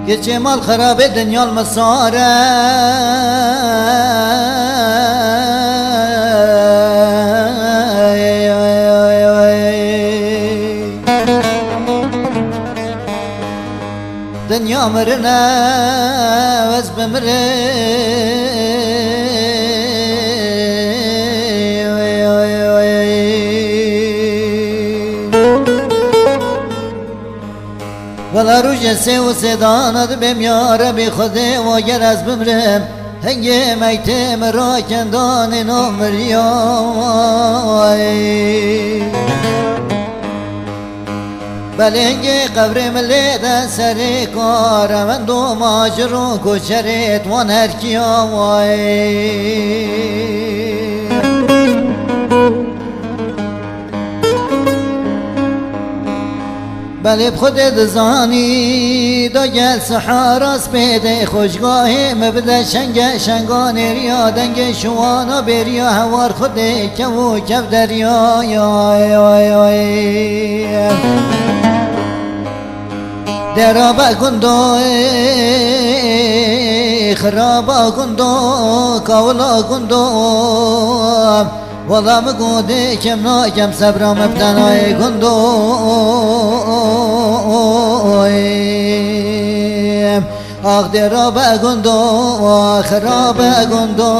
که چه مال خراب دنیا المساره دنیا مرنه وز بمره ولا روش سه و سداند بم یا ربی خوده و گر از بمرم هنگه میتم را کندان نمریای بله هنگه قبر ملیدن سر کار من دو ماجر و کچرت وان هر کیاوای بله بخودت دزانی دا گل سحاراس پیده خوشگاه مبده شنگ شنگان ریا دنگ شوانا بریا هوار خوده کمو کف دریا درابا گندو خرابا گندو کاولا گندو والله مگوده کم ناکم صبرم ابتنای گندویم آخ درابا گندو خرابا گندو